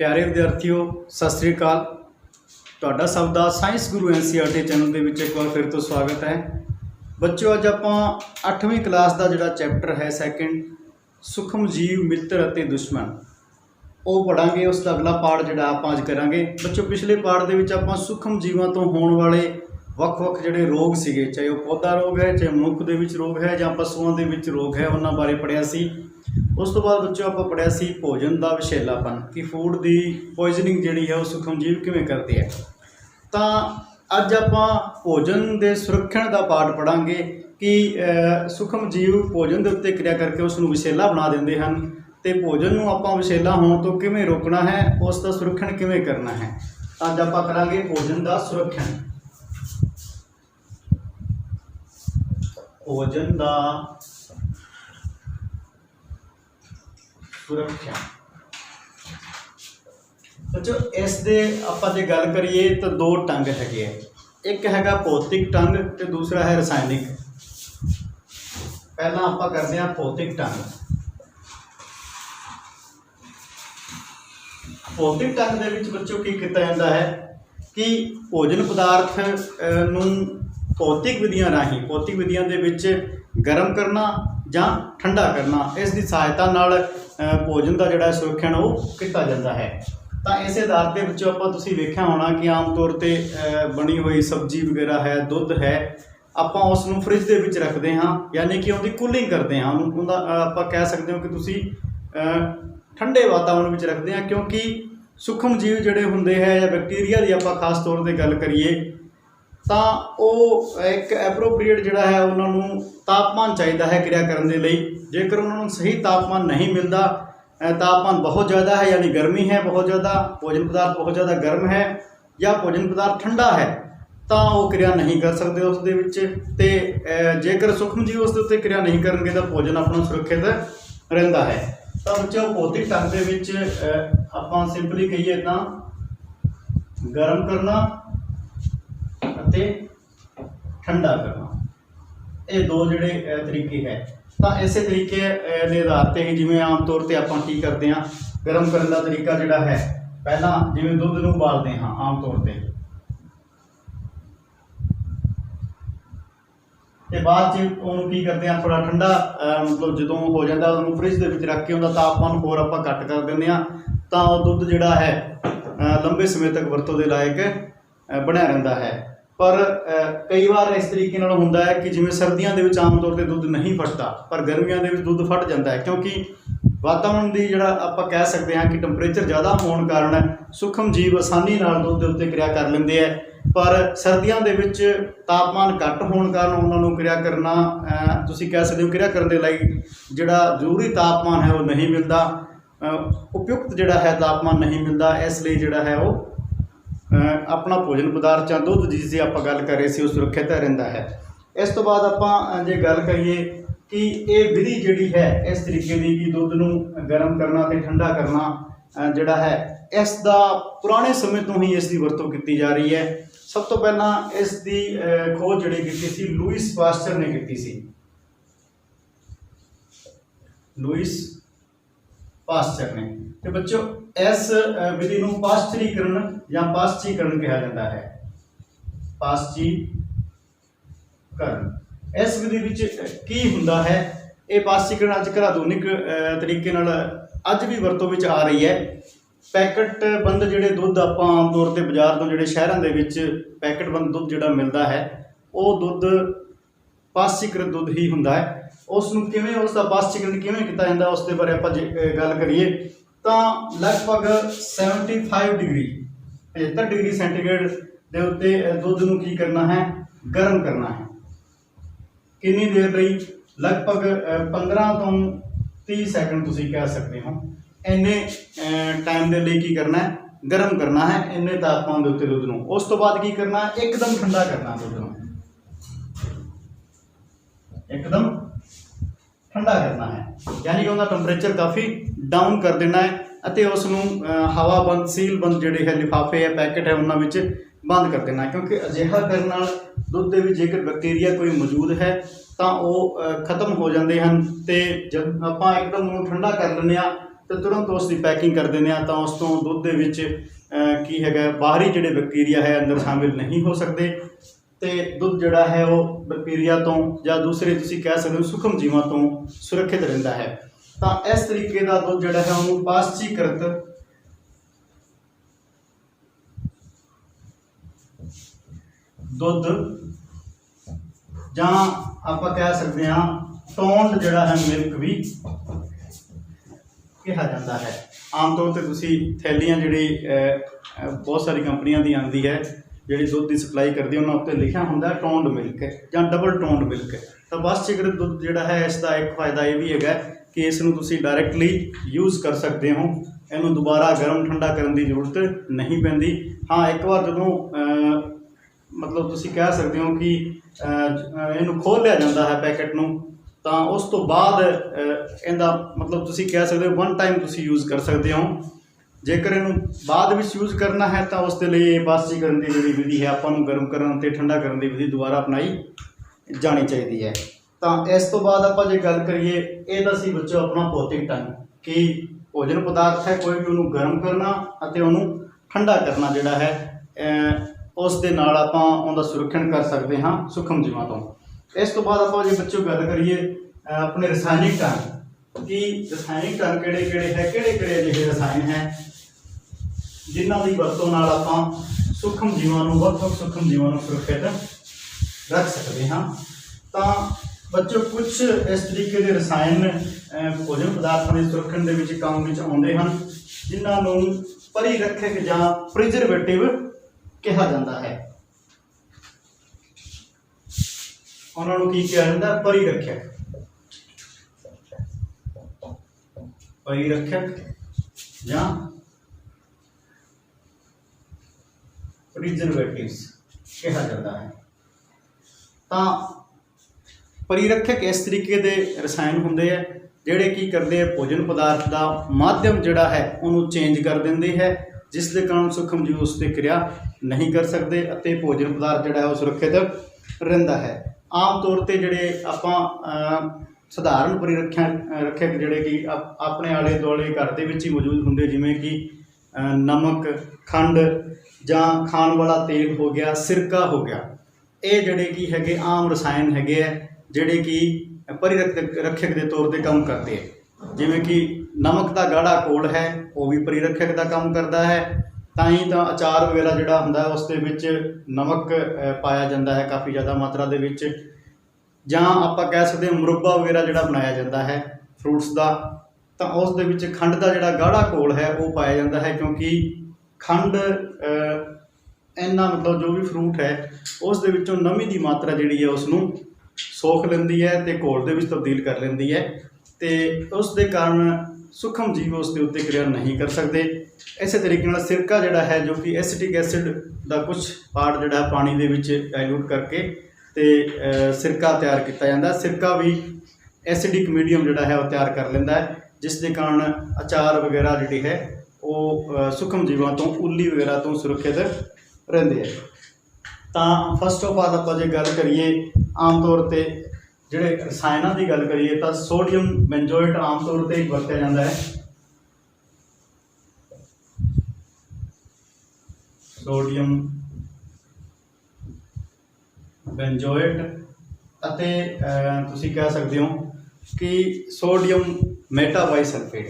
प्यारे विद्यार्थियों सत श्री अकाल। तुहाडा सब दा साइंस गुरु NCERT चैनल दे विच एक बार फिर तो स्वागत है। बच्चों अज आपां 8वीं क्लास का जिहड़ा चैप्टर है सैकेंड सूक्ष्म जीव मित्र अते दुश्मन वो पढ़ांगे। उसका अगला पार्ट जिहड़ा आपां अज करांगे। बच्चों पिछले पार्ट दे विच आपां सूक्ष्म जीवां तो होण वाले ਵੱਖ-ਵੱਖ ਜਿਹੜੇ रोग ਸੀਗੇ, चाहे वो पौधा रोग है, चाहे मनुख ਦੇ ਵਿੱਚ रोग है, ਜਾਂ ਪਸ਼ੂਆਂ ਦੇ ਵਿੱਚ रोग है, ਉਹਨਾਂ ਬਾਰੇ ਪੜ੍ਹਿਆ ਸੀ। उस तो बाद बच्चों ਆਪਾਂ पढ़िया सी भोजन का विशेलापन कि फूड की पॉइजनिंग जिहड़ी है वो सूक्ष्म जीव किवें करती है। तो अज आपां भोजन के सुरक्षण का पाठ पढ़ांगे कि सूक्ष्म जीव भोजन के उत्ते क्रिया करके उसनूं विशेला बना देंदे हन ते भोजन नूं आपां विशेला होण तो किवें रोकना है, उसका सुरक्षण किवें करना है। अज आपां करांगे भोजन का सुरक्षण। भोजन का सुरक्षा बच्चों इस दे आपां जे गल करिए तो दो ढंग हैगे, एक हैगा भौतिक ढंग ते दूसरा है रसायनिक। पहला आपां करते हैं भौतिक ढंग। भौतिक ढंग दे विच बच्चों की किया जाता है कि भोजन पदार्थ नूं भौतिक विधियां राही भौतिक विधियां दे विच गर्म करना ਜਾਂ ठंडा करना, इस दी सहायता नाल भोजन का जिहड़ा सुरक्षण वो किया जाता है। तो इस आधार के विच आपां तुसीं वेखिया होना कि आम तौर पर बनी हुई सब्जी वगैरह है, दुध है, आपां उसनूं फ्रिज दे विच रखते हाँ, यानी कि उहदी कूलिंग करते हैं। उहदा आपां कह सकते हो कि तुसीं ठंडे वातावरण विच रखते हैं, क्योंकि सूक्ष्म जीव जिहड़े हुंदे है या बैक्टीरिया की आपां खास तौर पर गल करिए तो वो एक एप्रोप्रीएट जिहड़ा है उन्होंने तापमान चाहिए है क्रिया करने के लिए। जेकर उन्होंने सही तापमान नहीं मिलता, तापमान बहुत ज़्यादा है यानी गर्मी है बहुत ज़्यादा, भोजन पदार्थ बहुत ज़्यादा गर्म है या भोजन पदार्थ ठंडा है, तो वो क्रिया नहीं कर सकते उस दे विच। ते जेकर सूक्ष्म जीव उस उत्ते क्रिया नहीं करेंगे तो भोजन अपना सुरक्षित रहिंदा है। तो बच्चों भौतिक ढंग दे विच आपां सिंपली कहिए तो गर्म करना अते ठंडा करना, ये दो जिहड़े तरीके है। तो इस तरीके के आधार पर ही जिवें आम तौर पर आपां की करते हैं, गर्म करने का तरीका जिहड़ा है पहला जिवें दुध नूं उबालते हैं आम तौर पर, ते बाद उहनूं की करते हैं थोड़ा ठंडा मतलब जदों हो जाता उहनूं फ्रिज दे विच रख के उहदा तापमान होर आपां घट कर दिंदे हां, तां ओह दुध जिहड़ा है लंबे समय तक वरतों दे लायक बनिया रहिंदा है। पर कई बार इस तरीके नाल हुंदा है कि जिवें सर्दियों के आम तौर पर दुध नहीं फटता, पर गर्मियों के दुध फट जाता है, क्योंकि वातावरण की जिहड़ा आपां कह सकते हैं कि टंपरेचर ज़्यादा होने कारण सूक्ष्म जीव आसानी नाल दुध के उत्ते क्रिया कर लेंदे है। पर सर्दियों के विच तापमान घट होने कारण उन्होंने क्रिया करना तुसीं कह सकते हो क्रिया करने के लिए जिहड़ा जरूरी तापमान है वो नहीं मिलता, उपयुक्त जिहड़ा है तापमान नहीं मिलता, इसलिए जिहड़ा है वो अपना भोजन पदार्थ या दुध जिसकी आप गल कर रहे थे वो सुरक्षित रहिंदा है। इस तो बाद आप जे गल करिए कि ये विधि जिहड़ी है इस तरीके की कि दुध नूं गर्म करना ते ठंडा करना जिहड़ा है इसका पुराने समय तो ही इसकी वरतों की जा रही है। सब तो पहला इसकी खोज जिहड़ी कीती सी लुईस पास्चर ने की सी। लुईस पास्चर ने तो बच्चों इस विधि को पाश्चरीकरण या पाश्चीकरण कहा जाता है। पाश्चीकरण इस विधि विच की हुंदा है, ये पाश्चीकरण अजकल आधुनिक तरीके नाल अज भी वरतों विच आ रही है। पैकेट बंद जिहड़े दुध आपां आम तौर पर बाजार तो जिहड़े शहरां दे विच पैकेट बंद दुध जिहड़ा मिलदा है वो दुध पाश्चीकृत दुध ही हुंदा है। उसनूं किवें उसका पाश्चीकरण किवें कीता जांदा उसदे बारे आपां गल करिए तो लगभग 75 डिग्री 75 डिग्री सेंटीग्रेड के उत्ते दुध नूं की करना है, गर्म करना है। कितनी देर लई? लगभग 15 तो 30 सैकंड तुसीं कह सकते हो। इन्ने टाइम के लिए की करना है, गर्म करना है इन्ने तापमान के उत्ते दुध नूं। उस तो बाद की करना है, एकदम ठंडा करना दुध नूं, एकदम ठंडा करना है, यानी कि उनका टंपरेचर काफ़ी डाउन कर देना है अते उसनूं हवा बंद सील बंद जिहड़े है लिफाफे है पैकेट है उन्हां विच बंद कर देना है। क्योंकि अजिहा करन नाल दुध दे विच जेकर बैक्टीरिया कोई मौजूद है तो वो खत्म हो जाते हैं। तो जब आपां एकदम ठंडा कर लैंदे आ तो तुरंत उसकी पैकिंग कर देने तो उस तो दुध के विच की है बाहरी जोड़े बैक्टीरिया है अंदर शामिल नहीं हो सकते, तो दुध जोड़ा है वो बैक्टीरिया तो या दूसरे तुम कह सकते हो सूक्ष्म जीवों तो सुरक्षित रहिंदा है। तो इस तरीके का दुध जोड़ा है उन्होंने पाश्चीकृत दुध जां आप कह सकते हैं टोंड जोड़ा है मिल्क भी कहा जाता है। आम तौर पर तुसी थैलियां जी बहुत सारी कंपनियां दी आती है जी दुध की सप्लाई करती है, उन्होंने उत्ते लिखा होंगे टोंड मिल्क या डबल टोंड मिल्क। तो पाश्चीकृत दुध जोड़ा है इसका एक फायदा यह भी है कि इसनूं तुसी डायरैक्टली यूज़ कर सकते हो, इनू दोबारा गर्म ठंडा करने की जरूरत नहीं पैंदी। हाँ एक बार जो मतलब तुसी कह सकते हो कि इनू खोल लिया जाता है पैकेट नूं, तो उस तो बाद इहदा मतलब तुसी कह सकते हो वन टाइम तुसी यूज़ कर सकते हो। जेकर इनू बाद में यूज़ करना है तो उसके लिए पाश्चीकरण की जी विधि है आपां नूं गर्म करन ते ठंडा करने की विधि दोबारा अपनाई जानी चाहिए है। तो इस तो बाद आप जो गल करिए ये तो सी बच्चों अपना भौतिक ढंग कि भोजन पदार्थ है कोई भी उन्होंने गर्म करना और उन्होंने ठंडा करना जोड़ा है उस दे नाल आपां उहदा सुरक्षण कर सकते हाँ सूक्ष्म जीवां तो। इस तो बाद आप जो बच्चों गल करिए अपने रसायनिक ढंग कि रसायनिक ढंग किहड़े है किहड़े अजिहे रसायन है जिन्हां दी वरतों नाल आपां सूक्ष्म जीवां नूं वख-वख सूक्ष्म जीवां नूं सुरक्षित रख सकते हाँ। तो बच्चों कुछ इस तरीके के रसायन भोजन पदार्थों के सुरक्षण के विच काम में आउंदे हन जिन्हां नूं परिरक्षक जां प्रिजर्वेटिव कहा जाता है। उन्होंने की कहा जाता है परिरक्षक या प्रिजर्वेटिव्स कहा जाता है। तो परिरक्षक इस तरीके के रसायन होंगे है जोड़े की करते हैं भोजन पदार्थ का माध्यम जोड़ा है उन्होंने चेंज कर देंगे है जिसके कारण सूक्ष्म जीव उस पर क्रिया नहीं कर सकते और भोजन पदार्थ जोड़ा है वो सुरक्षित रहिंदा है। आम तौर पर जोड़े आप सधारण परिरक्षक जोड़े कि अपने आले दुआले घर के ही मौजूद होंगे जिमें कि नमक खंड जां खाण वाला तेल हो गया सिरका हो गया, ये जोड़े की है आम रसायन है जोड़े कि परिरक्षक के तौर पर काम करते हैं। जिमें कि नमक का गाढ़ा घोल है वो भी परिरक्षक का काम करता है, ताई तो अचार वगैरह जोड़ा होंगे उस नमक पाया जाता है काफ़ी ज़्यादा मात्रा के विच, जां आप कह सकते हैं मुरब्बा वगैरह जोड़ा बनाया जाता है फ्रूट्स का तो उस खंड का जोड़ा गाढ़ा घोल है वो पाया जाता है क्योंकि खंड इन्ना मतलब जो भी फ्रूट है उस नमी की मात्रा जी है उसनों सोख लेंदी है तो घोल के तब्दील कर लेंदी है तो उस दे कारण सूक्ष्म जीव उसके उत्ते क्रिया नहीं कर सकते। इस तरीके सिरका जोड़ा है जो कि एसिटिक एसिड का कुछ पार्ट जोड़ा पानी के डाइल्यूट करके तो सिरका तैयार किया जाता है। सिरका भी एसिडिक मीडियम जोड़ा है वो तैयार कर लेंदा है जिसके कारण अचार वगैरह जी है वो सूक्ष्म जीवों तो उल्ली वगैरह तो सुरक्षित रहते हैं। तो फस्ट ऑफ ऑल आप जो गल करिए आम तौर पर जोड़े रसायनों की गल करिए तो सोडियम बेंजोएट आम तौर पर वरत्या जाता है। सोडियम बेंजोएट अते तुसी कह सकते हो कि सोडियम मेटाबाइसल्फेट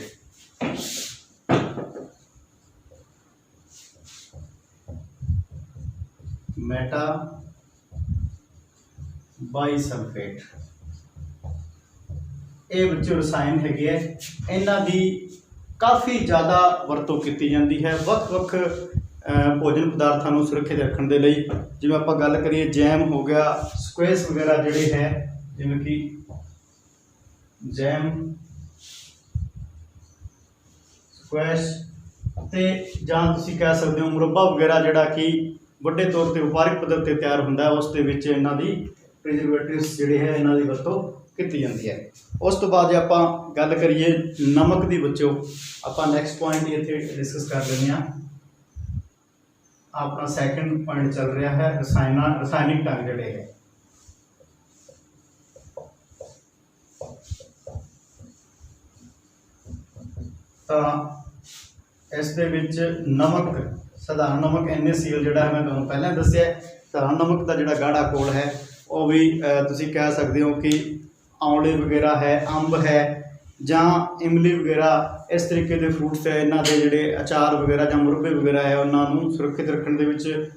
बाइसल्फेट ये बच्चे रसायन है इन्हां दी काफ़ी ज़्यादा वरतों की जाती है वख-वख भोजन पदार्थों को सुरक्षित रखने के लिए। जिवें आप गल करिए जैम हो गया स्क्वैश वगैरह जोड़े है जिवें कि जैम स्क्वैश ते जां तुसीं कह सकते हो मुरब्बा वगैरह जोड़ा कि बड़े तौर पर व्यापारिक पद्धर पर तैयार होंदा है उस इन्हां दी प्रिजर्वेटिव्स जोड़े है इन्हां दी वरतों की जाती है। उस तो बाद आप गल करिए नमक की बच्चों आप नैक्सट पॉइंट इत्थे डिस्कस कर लेंगे। अपना सैकेंड पॉइंट चल रहा है रसायनिक ढंग जोड़े है। ਤਾਂ ਇਸ ਦੇ ਵਿੱਚ ਨਮਕ, ਸਧਾਰਨ ਨਮਕ NaCl ਜਿਹੜਾ ਹੈ ਮੈਂ ਤੁਹਾਨੂੰ ਪਹਿਲਾਂ ਦੱਸਿਆ। ਸਧਾਰਨ ਨਮਕ ਦਾ ਜਿਹੜਾ ਗਾੜਾ ਘੋਲ ਹੈ ਉਹ ਵੀ ਤੁਸੀਂ ਕਹਿ ਸਕਦੇ ਹੋ ਕਿ ਆਂਵਲੇ ਵਗੈਰਾ ਹੈ, ਅੰਬ ਹੈ ਜਾਂ ਇਮਲੀ ਵਗੈਰਾ, ਇਸ ਤਰੀਕੇ ਦੇ ਫਰੂਟਸ ਹੈ, ਇਹਨਾਂ ਦੇ ਜਿਹੜੇ ਅਚਾਰ ਵਗੈਰਾ ਜਾਂ ਮੁਰੱਬੇ ਵਗੈਰਾ ਹੈ ਉਹਨਾਂ ਨੂੰ ਸੁਰੱਖਿਅਤ ਰੱਖਣ ਦੇ ਵਿੱਚ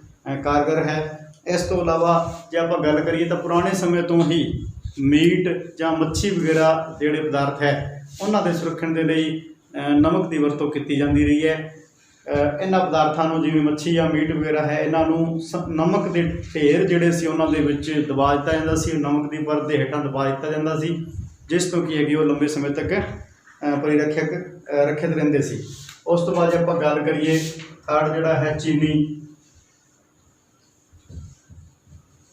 ਕਾਰਗਰ ਹੈ। ਇਸ ਤੋਂ ਇਲਾਵਾ ਜੇ ਆਪਾਂ ਗੱਲ ਕਰੀਏ ਤਾਂ ਪੁਰਾਣੇ ਸਮੇਂ ਤੋਂ ਹੀ ਮੀਟ ਜਾਂ ਮੱਛੀ ਵਗੈਰਾ ਜਿਹੜੇ ਪਦਾਰਥ ਹੈ ਉਹਨਾਂ ਦੇ ਸੁਰੱਖਣ ਦੇ ਲਈ ਨਮਕ ਦੀ ਵਰਤੋਂ ਕੀਤੀ ਜਾਂਦੀ ਰਹੀ ਹੈ। ਇਹਨਾਂ ਪਦਾਰਥਾਂ ਨੂੰ, ਜਿਵੇਂ ਮੱਛੀ ਜਾਂ ਮੀਟ ਵਗੈਰਾ ਹੈ, ਇਹਨਾਂ ਨੂੰ ਨਮਕ ਦੇ ਢੇਰ ਜਿਹੜੇ ਸੀ ਉਹਨਾਂ ਦੇ ਵਿੱਚ ਦਬਾ ਦਿੱਤਾ ਜਾਂਦਾ ਸੀ, ਨਮਕ ਦੀ ਪਰਤ ਦੇ ਹੇਠਾਂ ਦਬਾ ਦਿੱਤਾ ਜਾਂਦਾ ਸੀ, ਜਿਸ ਤੋਂ ਕੀ ਹੈਗੀ ਉਹ ਲੰਬੇ ਸਮੇਂ ਤੱਕ ਰੱਖਿਅਤ ਰਹਿੰਦੇ ਸੀ। ਉਸ ਤੋਂ ਬਾਅਦ ਜੇ ਆਪਾਂ ਗੱਲ ਕਰੀਏ ਥਰਡ ਜਿਹੜਾ ਹੈ ਚੀਨੀ,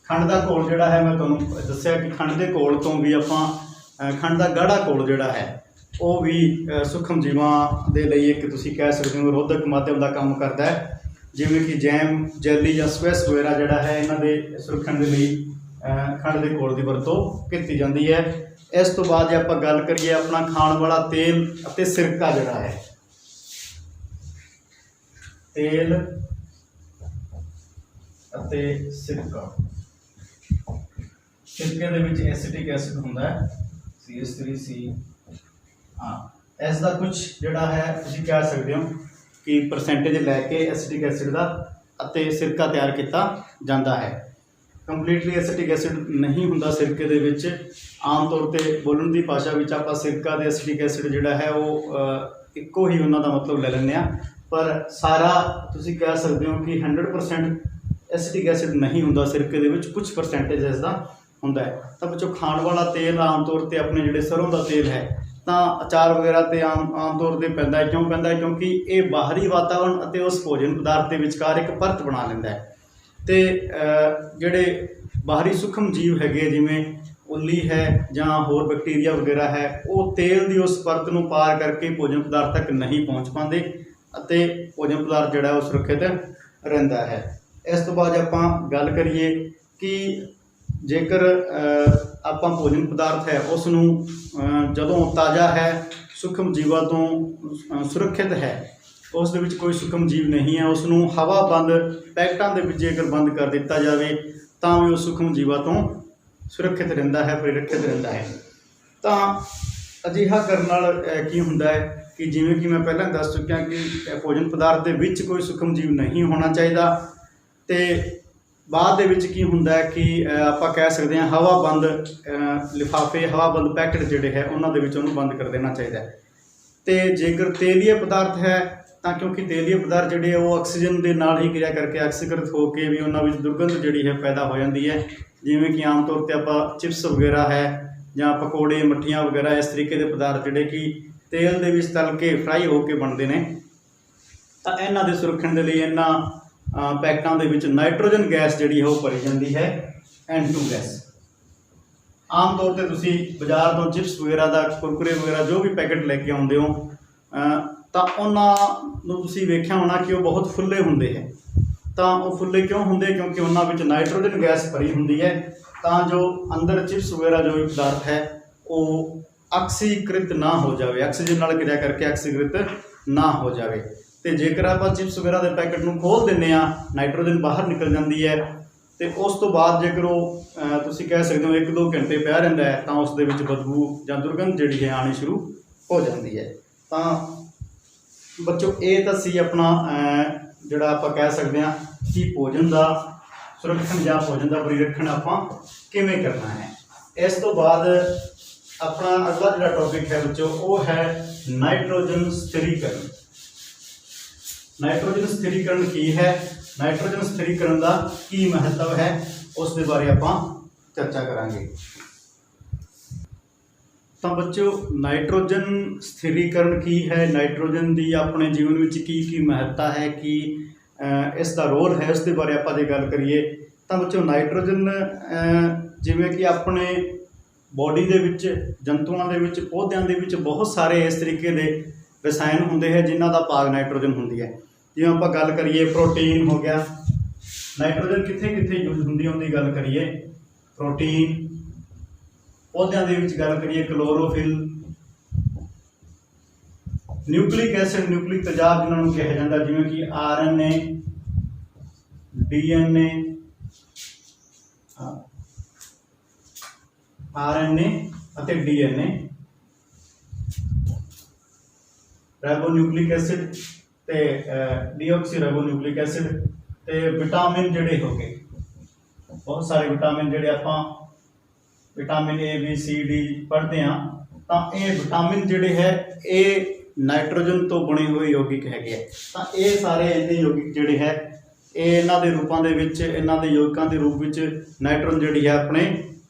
ਖੰਡ ਦਾ ਘੋਲ ਜਿਹੜਾ ਹੈ ਮੈਂ ਤੁਹਾਨੂੰ ਦੱਸਿਆ ਕਿ ਖੰਡ ਦੇ ਘੋਲ ਤੋਂ ਵੀ ਆਪਾਂ ਖੰਡ ਦਾ ਗਾੜਾ ਘੋਲ ਜਿਹੜਾ ਹੈ ਉਹ ਵੀ ਸੂਖਮ ਜੀਵਾਂ ਦੇ ਲਈ ਇੱਕ ਤੁਸੀਂ ਕਹਿ ਸਕਦੇ ਹੋ ਰੋਧਕ ਮਾਧਿਅਮ ਦਾ ਕੰਮ ਕਰਦਾ ਹੈ। ਜਿਵੇਂ ਕਿ ਜੈਮ, ਜੈਲੀ ਜਾਂ ਸਵੈਸ ਵਗੈਰਾ ਜਿਹੜਾ ਹੈ ਇਹਨਾਂ ਦੇ ਸੁਰੱਖਣ ਦੇ ਲਈ ਖੰਡ ਦੇ ਘੋਲ ਦੀ ਵਰਤੋਂ ਕੀਤੀ ਜਾਂਦੀ ਹੈ। ਇਸ ਤੋਂ ਬਾਅਦ ਜੇ ਆਪਾਂ ਗੱਲ ਕਰੀਏ ਆਪਣਾ ਖਾਣ ਵਾਲਾ ਤੇਲ ਅਤੇ ਸਿਰਕਾ ਜਿਹੜਾ ਹੈ, ਤੇਲ ਅਤੇ ਸਿਰਕਾ, ਸਿਰਕੇ ਦੇ ਵਿੱਚ ਐਸੀਟਿਕ ਐਸਿਡ ਹੁੰਦਾ ਹੈ CH3C। ਇਸ ਦਾ ਕੁਝ ਜਿਹੜਾ ਹੈ ਤੁਸੀਂ ਕਹਿ ਸਕਦੇ ਹੋ ਕਿ ਪਰਸੈਂਟੇਜ ਲੈ ਕੇ ਐਸੀਟਿਕ ਐਸਿਡ ਦਾ ਅਤੇ ਸਿਰਕਾ ਤਿਆਰ ਕੀਤਾ ਜਾਂਦਾ ਹੈ। ਕੰਪਲੀਟਲੀ ਐਸੀਟਿਕ ਐਸਿਡ ਨਹੀਂ ਹੁੰਦਾ ਸਿਰਕੇ ਦੇ ਵਿੱਚ। ਆਮ ਤੌਰ 'ਤੇ ਬੋਲਣ ਦੀ ਭਾਸ਼ਾ ਵਿੱਚ ਆਪਾਂ ਸਿਰਕਾ ਦੇ ਐਸੀਟਿਕ ਐਸਿਡ ਜਿਹੜਾ ਹੈ ਉਹ ਇੱਕੋ ਹੀ ਉਹਨਾਂ ਦਾ ਮਤਲਬ ਲੈ ਲੈਂਦੇ ਹਾਂ, ਪਰ ਸਾਰਾ ਤੁਸੀਂ ਕਹਿ ਸਕਦੇ ਹੋ ਕਿ 100% ਐਸੀਟਿਕ ਐਸਿਡ ਨਹੀਂ ਹੁੰਦਾ ਸਿਰਕੇ ਦੇ ਵਿੱਚ, ਕੁਝ ਪਰਸੈਂਟੇਜ ਇਸ ਦਾ ਹੁੰਦਾ ਹੈ। ਤਾਂ ਬੱਚੋ ਖਾਣ ਵਾਲਾ ਤੇਲ ਆਮ ਤੌਰ 'ਤੇ ਆਪਣੇ ਜਿਹੜੇ ਸਰੋਂ ਦਾ ਤੇਲ ਹੈ ਤਾਂ ਅਚਾਰ ਵਗੈਰਾ 'ਤੇ ਆਮ ਤੌਰ 'ਤੇ ਪੈਂਦਾ ਹੈ। ਕਿਉਂ ਪੈਂਦਾ ਹੈ? ਕਿਉਂਕਿ ਇਹ ਬਾਹਰੀ ਵਾਤਾਵਰਨ ਅਤੇ ਉਸ ਭੋਜਨ ਪਦਾਰਥ ਦੇ ਵਿਚਕਾਰ ਇੱਕ ਪਰਤ ਬਣਾ ਲੈਂਦਾ ਹੈ ਅਤੇ ਜਿਹੜੇ ਬਾਹਰੀ ਸੂਖਮ ਜੀਵ ਹੈਗੇ ਜਿਵੇਂ ਉੱਲੀ ਹੈ ਜਾਂ ਹੋਰ ਬੈਕਟੀਰੀਆ ਵਗੈਰਾ ਹੈ, ਉਹ ਤੇਲ ਦੀ ਉਸ ਪਰਤ ਨੂੰ ਪਾਰ ਕਰਕੇ ਭੋਜਨ ਪਦਾਰਥ ਤੱਕ ਨਹੀਂ ਪਹੁੰਚ ਪਾਉਂਦੇ ਅਤੇ ਭੋਜਨ ਪਦਾਰਥ ਜਿਹੜਾ ਉਹ ਸੁਰੱਖਿਅਤ ਰਹਿੰਦਾ ਹੈ। ਇਸ ਤੋਂ ਬਾਅਦ ਆਪਾਂ ਗੱਲ ਕਰੀਏ ਕਿ ਜੇਕਰ ਆਪਾਂ ਭੋਜਨ ਪਦਾਰਥ ਹੈ ਉਸ ਨੂੰ ਜਦੋਂ ਤਾਜ਼ਾ ਹੈ, ਸੂਖਮ ਜੀਵਾਂ ਤੋਂ ਸੁਰੱਖਿਅਤ ਹੈ, ਉਸ ਦੇ ਵਿੱਚ ਕੋਈ ਸੂਖਮ ਜੀਵ ਨਹੀਂ ਹੈ, ਉਸ ਨੂੰ ਹਵਾਬੰਦ ਪੈਕਟਾਂ ਦੇ ਵਿੱਚ ਜੇਕਰ ਬੰਦ ਕਰ ਦਿੱਤਾ ਜਾਵੇ ਤਾਂ ਵੀ ਉਹ ਸੂਖਮ ਜੀਵਾਂ ਤੋਂ ਸੁਰੱਖਿਅਤ ਰਹਿੰਦਾ ਹੈ, ਪਰਿਰੱਖਿਅਤ ਰਹਿੰਦਾ ਹੈ। ਤਾਂ ਅਜਿਹਾ ਕਰਨ ਨਾਲ ਕੀ ਹੁੰਦਾ ਹੈ ਕਿ ਜਿਵੇਂ ਕਿ ਮੈਂ ਪਹਿਲਾਂ ਦੱਸ ਚੁੱਕਿਆ ਕਿ ਭੋਜਨ ਪਦਾਰਥ ਦੇ ਵਿੱਚ ਕੋਈ ਸੂਖਮ ਜੀਵ ਨਹੀਂ ਹੋਣਾ ਚਾਹੀਦਾ ਅਤੇ ਬਾਅਦ ਦੇ ਵਿੱਚ ਕੀ ਹੁੰਦਾ ਹੈ ਕਿ ਆਪਾਂ ਕਹਿ ਸਕਦੇ ਹਾਂ ਹਵਾਬੰਦ ਲਿਫਾਫੇ, ਹਵਾਬੰਦ ਪੈਕਟ ਜਿਹੜੇ ਹੈ ਉਹਨਾਂ ਦੇ ਵਿੱਚ ਉਹਨੂੰ ਬੰਦ ਕਰ ਦੇਣਾ ਚਾਹੀਦਾ ਹੈ। ਅਤੇ ਜੇਕਰ ਤੇਲੀਏ ਪਦਾਰਥ ਹੈ ਤਾਂ ਕਿਉਂਕਿ ਤੇਲੀਏ ਪਦਾਰਥ ਜਿਹੜੇ ਉਹ ਆਕਸੀਜਨ ਦੇ ਨਾਲ ਹੀ ਕਿਰਿਆ ਕਰਕੇ ਆਕਸੀਕ੍ਰਿਤ ਹੋ ਕੇ ਵੀ ਉਹਨਾਂ ਵਿੱਚ ਦੁਰਗੰਧ ਜਿਹੜੀ ਹੈ ਪੈਦਾ ਹੋ ਜਾਂਦੀ ਹੈ। ਜਿਵੇਂ ਕਿ ਆਮ ਤੌਰ 'ਤੇ ਆਪਾਂ ਚਿਪਸ ਵਗੈਰਾ ਹੈ ਜਾਂ ਪਕੌੜੇ, ਮੱਠੀਆਂ ਵਗੈਰਾ, ਇਸ ਤਰੀਕੇ ਦੇ ਪਦਾਰਥ ਜਿਹੜੇ ਕਿ ਤੇਲ ਦੇ ਵਿੱਚ ਤਲ ਕੇ ਫਰਾਈ ਹੋ ਕੇ ਬਣਦੇ ਨੇ, ਤਾਂ ਇਹਨਾਂ ਦੇ ਸੁਰੱਖਣ ਦੇ ਲਈ ਇਹਨਾਂ ਪੈਕਟਾਂ ਦੇ ਵਿੱਚ ਨਾਈਟ੍ਰੋਜਨ ਗੈਸ ਜਿਹੜੀ ਹੈ ਉਹ ਭਰੀ ਜਾਂਦੀ ਹੈ, N2 ਗੈਸ। ਆਮ ਤੌਰ 'ਤੇ ਤੁਸੀਂ ਬਾਜ਼ਾਰ ਤੋਂ ਚਿਪਸ ਵਗੈਰਾ ਦਾ, ਕੁਰਕੁਰੇ ਵਗੈਰਾ ਜੋ ਵੀ ਪੈਕਟ ਲੈ ਕੇ ਆਉਂਦੇ ਹੋ ਤਾਂ ਉਹਨਾਂ ਨੂੰ ਤੁਸੀਂ ਵੇਖਿਆ ਹੋਣਾ ਕਿ ਉਹ ਬਹੁਤ ਫੁੱਲੇ ਹੁੰਦੇ ਹੈ। ਤਾਂ ਉਹ ਫੁੱਲੇ ਕਿਉਂ ਹੁੰਦੇ? ਕਿਉਂਕਿ ਉਹਨਾਂ ਵਿੱਚ ਨਾਈਟ੍ਰੋਜਨ ਗੈਸ ਭਰੀ ਹੁੰਦੀ ਹੈ, ਤਾਂ ਜੋ ਅੰਦਰ ਚਿਪਸ ਵਗੈਰਾ ਜੋ ਵੀ ਪਦਾਰਥ ਹੈ ਉਹ ਆਕਸੀਕ੍ਰਿਤ ਨਾ ਹੋ ਜਾਵੇ, ਆਕਸੀਜਨ ਨਾਲ ਕਿਰਿਆ ਕਰਕੇ ਆਕਸੀਕ੍ਰਿਤ ਨਾ ਹੋ ਜਾਵੇ। ਅਤੇ ਜੇਕਰ ਆਪਾਂ ਚਿਪਸ ਵਗੈਰਾ ਦੇ ਪੈਕਟ ਨੂੰ ਖੋਲ੍ਹ ਦਿੰਦੇ ਹਾਂ, ਨਾਈਟ੍ਰੋਜਨ ਬਾਹਰ ਨਿਕਲ ਜਾਂਦੀ ਹੈ ਅਤੇ ਉਸ ਤੋਂ ਬਾਅਦ ਜੇਕਰ ਉਹ ਤੁਸੀਂ ਕਹਿ ਸਕਦੇ ਹੋ 1-2 ਘੰਟੇ ਪਿਆ ਰਹਿੰਦਾ ਹੈ ਤਾਂ ਉਸ ਦੇ ਵਿੱਚ ਬਦਬੂ ਜਾਂ ਦੁਰਗੰਧ ਜਿਹੜੀ ਹੈ ਆਉਣੀ ਸ਼ੁਰੂ ਹੋ ਜਾਂਦੀ ਹੈ। ਤਾਂ ਬੱਚੋ ਇਹ ਤਾਂ ਸੀ ਆਪਣਾ ਜਿਹੜਾ ਆਪਾਂ ਕਹਿ ਸਕਦੇ ਹਾਂ ਕਿ ਭੋਜਨ ਦਾ ਸੁਰੱਖਣ ਜਾਂ ਭੋਜਨ ਦਾ ਪਰਿਰੱਖਣ ਆਪਾਂ ਕਿਵੇਂ ਕਰਨਾ ਹੈ। ਇਸ ਤੋਂ ਬਾਅਦ ਆਪਣਾ ਅਗਲਾ ਜਿਹੜਾ ਟੌਪਿਕ ਹੈ ਬੱਚੋ ਉਹ ਹੈ ਨਾਈਟ੍ਰੋਜਨ ਸਥਿਰੀਕਰਨ। ਨਾਈਟ੍ਰੋਜਨ ਸਥਿਰੀਕਰਨ ਕੀ ਹੈ, ਨਾਈਟ੍ਰੋਜਨ ਸਥਿਰੀਕਰਨ ਦਾ ਕੀ ਮਹੱਤਵ ਹੈ, ਉਸ ਦੇ ਬਾਰੇ ਆਪਾਂ ਚਰਚਾ ਕਰਾਂਗੇ। ਤਾਂ ਬੱਚੋ ਨਾਈਟ੍ਰੋਜਨ ਸਥਿਰੀਕਰਨ ਕੀ ਹੈ, ਨਾਈਟ੍ਰੋਜਨ ਦੀ ਆਪਣੇ ਜੀਵਨ ਵਿੱਚ ਕੀ ਕੀ ਮਹੱਤਤਾ ਹੈ, ਕੀ ਇਸ ਦਾ ਰੋਲ ਹੈ, ਉਸ ਦੇ ਬਾਰੇ ਆਪਾਂ ਜੇ ਗੱਲ ਕਰੀਏ ਤਾਂ ਬੱਚੋ ਨਾਈਟ੍ਰੋਜਨ ਜਿਵੇਂ ਕਿ ਆਪਣੇ ਬੋਡੀ ਦੇ ਵਿੱਚ, ਜੰਤੂਆਂ ਦੇ ਵਿੱਚ, ਪੌਦਿਆਂ ਦੇ ਵਿੱਚ ਬਹੁਤ ਸਾਰੇ ਇਸ ਤਰੀਕੇ ਦੇ ਰਸਾਇਣ ਹੁੰਦੇ ਹੈ ਜਿਨ੍ਹਾਂ ਦਾ ਭਾਗ ਨਾਈਟ੍ਰੋਜਨ ਹੁੰਦੀ ਹੈ। ਜਿਵੇਂ ਆਪਾਂ ਗੱਲ ਕਰੀਏ ਪ੍ਰੋਟੀਨ ਹੋ ਗਿਆ, ਨਾਈਟ੍ਰੋਜਨ ਕਿੱਥੇ ਕਿੱਥੇ ਯੂਜ਼ ਹੁੰਦੀ ਹੈ ਉਹਦੀ ਗੱਲ ਕਰੀਏ, ਪ੍ਰੋਟੀਨ। ਪੌਦਿਆਂ ਦੇ ਵਿੱਚ ਗੱਲ ਕਰੀਏ ਕਲੋਰੋਫਿਲ, ਨਿਊਕਲਿਕ ਐਸਿਡ, ਨਿਊਕਲਿਕ ਤੇਜ਼ਾਬ ਜਿਨ੍ਹਾਂ ਨੂੰ ਕਿਹਾ ਜਾਂਦਾ, ਜਿਵੇਂ ਕਿ RNA, DNA, ਅਤੇ DNA, ਰਾਈਬੋਨਿਊਕਲਿਕ ਐਸਿਡ ਤੇ ਡੀऑक्सी ਰਾਈਬੋਨਿਊਕਲਿਕ ਐਸਿਡ ਤੇ ਵਿਟਾमिन ਜਿਹੜੇ ਹੋ ਗਏ, बहुत सारे विटामिन ਜਿਹੜੇ ਆਪਾਂ vitamin A B C D ਪੜ੍ਹਦੇ ਹਾਂ, ਤਾਂ ਇਹ ਵਿਟਾमिन ਜਿਹੜੇ ਹੈ ਇਹ ਨਾਈਟ੍ਰੋਜਨ ਤੋਂ ਬਣੇ ਹੋਏ ਯੌਗਿਕ ਹੈਗੇ ਆ। ਤਾਂ ਇਹ ਸਾਰੇ ਇੰਨੇ ਯੌਗਿਕ ਜਿਹੜੇ ਹੈ ਇਹ ਇਹਨਾਂ ਦੇ ਰੂਪਾਂ ਦੇ ਵਿੱਚ, ਇਹਨਾਂ ਦੇ ਯੌਗਿਕਾਂ ਦੇ ਰੂਪ ਵਿੱਚ ਨਾਈਟ੍ਰੋਜਨ ਜਿਹੜੀ ਹੈ ਆਪਣੇ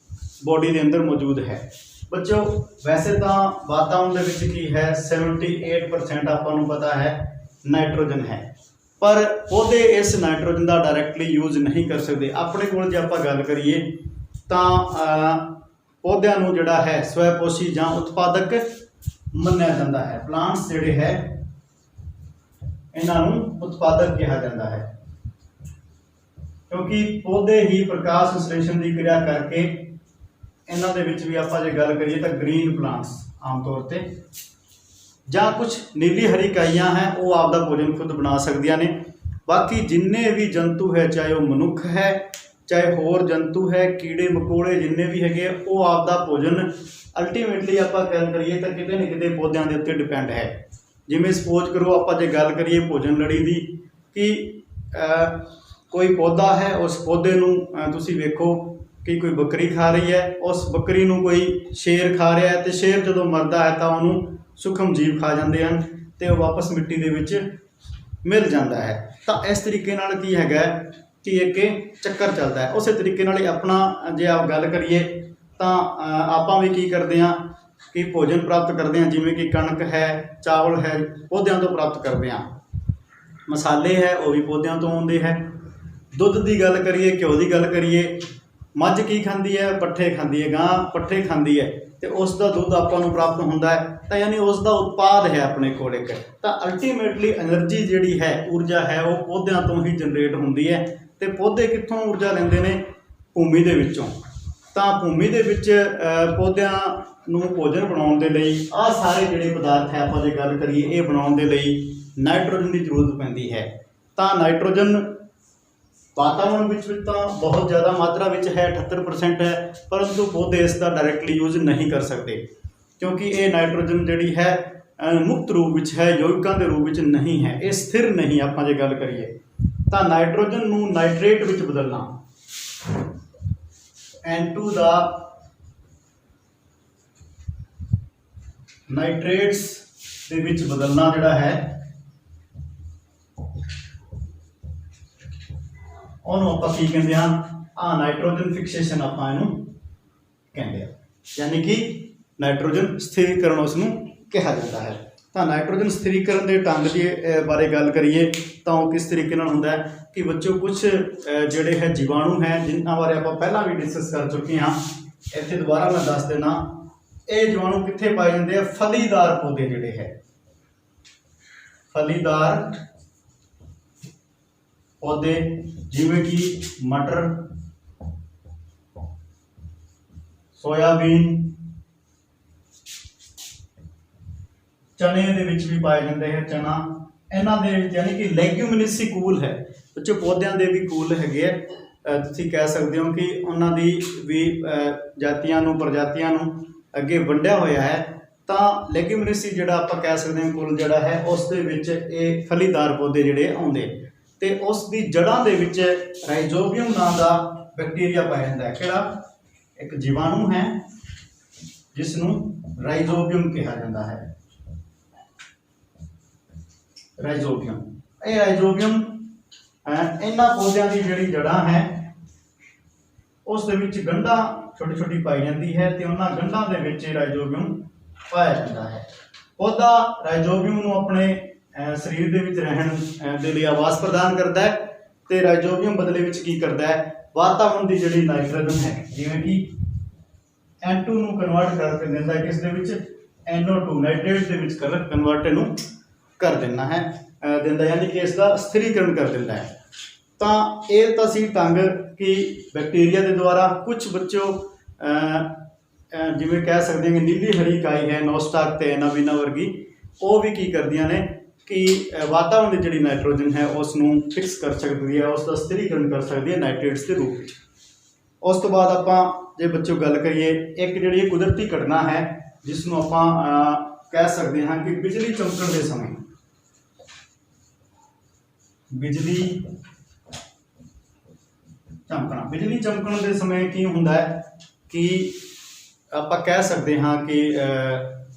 ਬੋਡੀ ਦੇ ਅੰਦਰ ਮੌਜੂਦ ਹੈ। ਬੱਚੋ ਵੈਸੇ ਤਾਂ ਵਾਤਾਵਰਣ ਦੇ ਵਿੱਚ ਕੀ ਹੈ 78% ਆਪਾਂ ਨੂੰ ਪਤਾ ਹੈ ਨਾਈਟ੍ਰੋਜਨ ਹੈ, ਪਰ ਪੌਦੇ ਇਸ ਨਾਈਟ੍ਰੋਜਨ ਦਾ ਡਾਇਰੈਕਟਲੀ ਯੂਜ਼ ਨਹੀਂ ਕਰ ਸਕਦੇ। ਆਪਣੇ ਕੋਲ ਜੇ ਆਪਾਂ ਗੱਲ ਕਰੀਏ ਤਾਂ ਪੌਦਿਆਂ ਨੂੰ ਜਿਹੜਾ ਹੈ ਸਵੈਪੋਸ਼ੀ ਜਾਂ ਉਤਪਾਦਕ ਮੰਨਿਆ ਜਾਂਦਾ ਹੈ। ਪਲਾਂਟਸ ਜਿਹੜੇ ਹੈ ਇਹਨਾਂ ਨੂੰ ਉਤਪਾਦਕ ਕਿਹਾ ਜਾਂਦਾ ਹੈ, ਕਿਉਂਕਿ ਪੌਦੇ ਹੀ ਪ੍ਰਕਾਸ਼ ਸੰਸ਼ਲੇਸ਼ਣ ਦੀ ਕਿਰਿਆ ਕਰਕੇ ਇਹਨਾਂ ਦੇ ਵਿੱਚ ਵੀ ਆਪਾਂ ਜੇ ਗੱਲ ਕਰੀਏ ਤਾਂ ਗ੍ਰੀਨ ਪਲਾਂਟਸ ਆਮ ਤੌਰ ਤੇ ਜਾਂ ਕੁਝ ਨੀਲੀ ਹਰੀ ਇਕਾਈਆਂ ਹੈ ਉਹ ਆਪਦਾ ਭੋਜਨ ਖੁਦ ਬਣਾ ਸਕਦੀਆਂ ਨੇ। ਬਾਕੀ ਜਿੰਨੇ ਵੀ ਜੰਤੂ ਹੈ, ਚਾਹੇ ਉਹ ਮਨੁੱਖ ਹੈ ਚਾਹੇ ਹੋਰ ਜੰਤੂ ਹੈ, ਕੀੜੇ ਮਕੌੜੇ ਜਿੰਨੇ ਵੀ ਹੈਗੇ ਉਹ ਆਪਦਾ ਭੋਜਨ ਅਲਟੀਮੇਟਲੀ ਆਪਾਂ ਗੱਲ ਕਰੀਏ ਤਾਂ ਕਿਤੇ ਨਾ ਕਿਤੇ ਪੌਦਿਆਂ ਦੇ ਉੱਤੇ ਡਿਪੈਂਡ ਹੈ। ਜਿਵੇਂ ਸਪੋਜ਼ ਕਰੋ ਆਪਾਂ ਜੇ ਗੱਲ ਕਰੀਏ ਭੋਜਨ ਲੜੀ ਦੀ ਕਿ ਕੋਈ ਪੌਦਾ ਹੈ, ਉਸ ਪੌਦੇ ਨੂੰ ਤੁਸੀਂ ਵੇਖੋ ਕਿ ਕੋਈ ਬੱਕਰੀ ਖਾ ਰਹੀ ਹੈ, ਉਸ ਬੱਕਰੀ ਨੂੰ ਕੋਈ ਸ਼ੇਰ ਖਾ ਰਿਹਾ ਹੈ, ਤੇ ਸ਼ੇਰ ਜਦੋਂ ਮਰਦਾ ਹੈ ਤਾਂ ਉਹਨੂੰ ਸੂਖਮ ਜੀਵ ਖਾ ਜਾਂਦੇ ਹਨ ਤੇ ਉਹ ਵਾਪਸ ਮਿੱਟੀ ਦੇ ਵਿੱਚ ਮਿਲ ਜਾਂਦਾ ਹੈ। ਤਾਂ ਇਸ ਤਰੀਕੇ ਨਾਲ ਕੀ ਹੈਗਾ ਕਿ ਇੱਕ ਚੱਕਰ ਚੱਲਦਾ ਹੈ। ਉਸੇ ਤਰੀਕੇ ਨਾਲ ਹੀ ਆਪਣਾ ਜੇ ਆਪ ਗੱਲ ਕਰੀਏ ਤਾਂ ਆਪਾਂ ਵੀ ਕੀ ਕਰਦੇ ਹਾਂ ਕਿ ਭੋਜਨ ਪ੍ਰਾਪਤ ਕਰਦੇ ਹਾਂ, ਜਿਵੇਂ ਕਿ ਕਣਕ ਹੈ, ਚਾਵਲ ਹੈ, ਪੌਦਿਆਂ ਤੋਂ ਪ੍ਰਾਪਤ ਕਰਦੇ ਹਾਂ। ਮਸਾਲੇ ਹੈ ਉਹ ਵੀ ਪੌਦਿਆਂ ਤੋਂ ਆਉਂਦੇ ਹੈ। ਦੁੱਧ ਦੀ ਗੱਲ ਕਰੀਏ, ਘਿਓ ਦੀ ਗੱਲ ਕਰੀਏ, ਮੱਝ ਕੀ ਖਾਂਦੀ ਹੈ, ਪੱਠੇ ਖਾਂਦੀ ਹੈ, ਗਾਂ ਪੱਠੇ ਖਾਂਦੀ ਹੈ ਤੇ ਉਸ ਦਾ ਦੁੱਧ ਆਪਾਂ ਨੂੰ ਪ੍ਰਾਪਤ ਹੁੰਦਾ ਹੈ। ਤਾਂ ਯਾਨੀ ਉਸ ਦਾ ਉਤਪਾਦ ਹੈ ਆਪਣੇ ਕੋਲ ਇੱਕ। ਤਾਂ ਅਲਟੀਮੇਟਲੀ ਐਨਰਜੀ ਜਿਹੜੀ ਹੈ, ਊਰਜਾ ਹੈ, ਉਹ ਪੌਦਿਆਂ ਤੋਂ ਹੀ ਜਨਰੇਟ ਹੁੰਦੀ ਹੈ। ਤੇ ਪੌਦੇ ਕਿੱਥੋਂ ਊਰਜਾ ਲੈਂਦੇ ਨੇ? ਭੂਮੀ ਦੇ ਵਿੱਚੋਂ। ਤਾਂ ਭੂਮੀ ਦੇ ਵਿੱਚ ਪੌਦਿਆਂ ਨੂੰ ਭੋਜਨ ਬਣਾਉਣ ਦੇ ਲਈ ਆਹ ਸਾਰੇ ਜਿਹੜੇ ਪਦਾਰਥ ਹੈ ਆਪਾਂ ਜੇ ਗੱਲ ਕਰੀਏ ਇਹ ਬਣਾਉਣ ਦੇ ਲਈ ਨਾਈਟ੍ਰੋਜਨ ਦੀ ਜ਼ਰੂਰਤ ਪੈਂਦੀ ਹੈ। ਤਾਂ ਨਾਈਟ੍ਰੋਜਨ ਵਾਤਾਵਰਣ ਵਿੱਚ ਤਾਂ ਬਹੁਤ ਜ਼ਿਆਦਾ ਮਾਤਰਾ ਵਿੱਚ ਹੈ, 78% ਹੈ, ਪਰੰਤੂ ਪੌਦੇ ਇਸ ਦਾ ਡਾਇਰੈਕਟਲੀ ਯੂਜ਼ ਨਹੀਂ ਕਰ ਸਕਦੇ ਕਿਉਂਕਿ ਇਹ ਨਾਈਟ੍ਰੋਜਨ ਜਿਹੜੀ ਹੈ ਮੁਕਤ ਰੂਪ ਵਿੱਚ ਹੈ, ਯੌਗਿਕਾਂ ਦੇ ਰੂਪ ਵਿੱਚ ਨਹੀਂ ਹੈ, ਇਹ ਸਥਿਰ ਨਹੀਂ। ਆਪਾਂ ਜੇ ਗੱਲ ਕਰੀਏ ਤਾਂ ਨਾਈਟ੍ਰੋਜਨ ਨੂੰ ਨਾਈਟ੍ਰੇਟ ਵਿੱਚ ਬਦਲਣਾ, N2 ਦਾ ਨਾਈਟ੍ਰੇਟਸ ਦੇ ਵਿੱਚ ਬਦਲਣਾ ਜਿਹੜਾ ਹੈ ਉਹਨੂੰ ਆਪਾਂ ਕੀ ਕਹਿੰਦੇ ਹਾਂ? ਨਾਈਟ੍ਰੋਜਨ ਫਿਕਸੇਸ਼ਨ ਆਪਾਂ ਇਹਨੂੰ ਕਹਿੰਦੇ ਹਾਂ, ਯਾਨੀ ਕਿ ਨਾਈਟ੍ਰੋਜਨ ਸਥਿਰੀਕਰਨ ਉਸ ਨੂੰ ਕਿਹਾ ਜਾਂਦਾ ਹੈ। ਤਾਂ ਨਾਈਟ੍ਰੋਜਨ ਸਥਿਰੀਕਰਨ ਦੇ ਢੰਗ ਦੇ ਬਾਰੇ ਗੱਲ ਕਰੀਏ ਤਾਂ ਉਹ ਕਿਸ ਤਰੀਕੇ ਨਾਲ ਹੁੰਦਾ ਹੈ ਕਿ ਬੱਚੋ ਕੁਝ ਜਿਹੜੇ ਹੈ ਜੀਵਾਣੂ ਹੈ ਜਿਨ੍ਹਾਂ ਬਾਰੇ ਆਪਾਂ ਪਹਿਲਾਂ ਵੀ ਡਿਸਕਸ ਕਰ ਚੁੱਕੇ ਹਾਂ, ਇੱਥੇ ਦੁਬਾਰਾ ਮੈਂ ਦੱਸ ਦੇਣਾ। ਇਹ ਜੀਵਾਣੂ ਕਿੱਥੇ ਪਾਏ ਜਾਂਦੇ ਆ? ਫਲੀਦਾਰ ਪੌਦੇ ਜਿਹੜੇ ਹੈ, ਫਲੀਦਾਰ ਪੌਦੇ ਜਿਵੇਂ ਕਿ ਮਟਰ, ਸੋਇਆਬੀਨ, ਚਨੇ ਦੇ ਵਿੱਚ ਵੀ ਪਾਏ ਜਾਂਦੇ ਹੈ। ਚਨਾ ਇਹਨਾਂ ਦੇ ਯਾਨੀ ਕਿ ਲੈਗਿਊਮਿਨੇਸੀ ਕੂਲ ਹੈ। ਬੱਚੋ ਪੌਦਿਆਂ ਦੇ ਵੀ ਕੂਲ ਹੈਗੇ ਆ, ਤੁਸੀਂ ਕਹਿ ਸਕਦੇ ਹੋ ਕਿ ਉਹਨਾਂ ਦੀ ਵੀ ਜਾਤੀਆਂ ਨੂੰ, ਪ੍ਰਜਾਤੀਆਂ ਨੂੰ ਅੱਗੇ ਵੰਡਿਆ ਹੋਇਆ ਹੈ। ਤਾਂ ਲੈਗਿਊਮਿਨੇਸੀ ਜਿਹੜਾ ਆਪਾਂ ਕਹਿ ਸਕਦੇ ਹਾਂ ਕੂਲ ਜਿਹੜਾ ਹੈ ਉਸ ਦੇ ਵਿੱਚ ਇਹ ਫਲੀਦਾਰ ਪੌਦੇ ਜਿਹੜੇ ਆਉਂਦੇ ਤੇ ਉਸ ਦੀ ਜੜ੍ਹਾਂ ਦੇ ਵਿੱਚ ਰਾਈਜ਼ੋਬੀਅਮ ਨਾਂ ਦਾ ਬੈਕਟੀਰੀਆ ਪਾਇਆ ਜਾਂਦਾ ਹੈ। ਕਿਹੜਾ? ਇੱਕ ਜੀਵਾਣੂ ਹੈ ਜਿਸ ਨੂੰ ਰਾਈਜ਼ੋਬੀਅਮ ਕਿਹਾ ਜਾਂਦਾ ਹੈ। ਰਾਈਜ਼ੋਬੀਅਮ, ਇਹ ਰਾਈਜ਼ੋਬੀਅਮ ਇਹਨਾਂ ਪੌਦਿਆਂ ਦੀ ਜਿਹੜੀ ਜੜ੍ਹਾਂ ਹੈ ਉਸ ਦੇ ਵਿੱਚ ਗੰਢਾਂ ਛੋਟੀ ਛੋਟੀ ਪਾਈ ਜਾਂਦੀ ਹੈ ਤੇ ਉਹਨਾਂ ਗੰਢਾਂ ਦੇ ਵਿੱਚ ਰਾਈਜ਼ੋਬੀਅਮ ਪਾਇਆ ਜਾਂਦਾ ਹੈ। ਪੌਦਾ ਰਾਈਜ਼ੋਬੀਅਮ ਨੂੰ ਆਪਣੇ ਸਰੀਰ ਦੇ ਵਿੱਚ ਰਹਿਣ ਦੇ ਲਈ ਆਵਾਸ ਪ੍ਰਦਾਨ ਕਰਦਾ ਹੈ ਤੇ ਰਾਈਜ਼ੋਬੀਅਮ ਬਦਲੇ ਵਿੱਚ ਕੀ ਕਰਦਾ ਹੈ? ਵਾਤਾਵਰਣ ਦੀ ਜਿਹੜੀ ਨਾਈਟ੍ਰੋਜਨ ਹੈ ਜਿਵੇਂ ਕਿ N2 ਨੂੰ ਕਨਵਰਟ ਕਰਕੇ ਦਿੰਦਾ ਹੈ, ਕਿਸ ਦੇ ਵਿੱਚ? NO2 ਨਾਈਟ੍ਰੇਟ ਦੇ ਵਿੱਚ ਕਨਵਰਟ ਇਹਨੂੰ ਕਰ ਦਿੰਦਾ ਹੈ, ਯਾਨੀ ਕਿ ਇਸ ਦਾ ਸਥਿਰੀਕਰਨ ਕਰ ਦਿੰਦਾ ਹੈ। ਤਾਂ ਇਹ ਤਾਂ ਸੀ ਢੰਗ ਕਿ ਬੈਕਟੀਰੀਆ ਦੇ ਦੁਆਰਾ ਕੁਝ ਬੱਚੋ ਜਿਵੇਂ ਕਹਿ ਸਕਦੇ ਹਾਂ ਕਿ ਨੀਲੀ ਹਰੀ ਇਕਾਈ ਹੈ ਨੋਸਟਾਕ ਤੇ ਐਨਾਬੀਨਾ ਵਰਗੀ, ਉਹ ਵੀ ਕੀ ਕਰਦੀਆਂ ਨੇ ਕਿ ਵਾਤਾਵਰਣ ਦੀ ਜਿਹੜੀ ਨਾਈਟ੍ਰੋਜਨ ਹੈ ਉਸ ਨੂੰ ਫਿਕਸ ਕਰ ਸਕਦੀ ਹੈ, ਉਸ ਦਾ ਸਥਿਰੀਕਰਨ ਕਰ ਸਕਦੀ ਹੈ ਨਾਈਟ੍ਰੇਟਸ ਦੇ ਰੂਪ ਵਿੱਚ। ਉਸ ਤੋਂ ਬਾਅਦ ਆਪਾਂ ਜੇ ਬੱਚੋ ਗੱਲ ਕਰੀਏ, ਇੱਕ ਜਿਹੜੀ ਕੁਦਰਤੀ ਘਟਨਾ ਹੈ ਜਿਸ ਨੂੰ ਆਪਾਂ ਕਹਿ ਸਕਦੇ ਹਾਂ ਕਿ ਬਿਜਲੀ ਚਮਕਣ ਦੇ ਸਮੇਂ, ਬਿਜਲੀ ਚਮਕਣ ਦੇ ਸਮੇਂ ਕੀ ਹੁੰਦਾ ਹੈ ਕਿ ਆਪਾਂ ਕਹਿ ਸਕਦੇ ਹਾਂ ਕਿ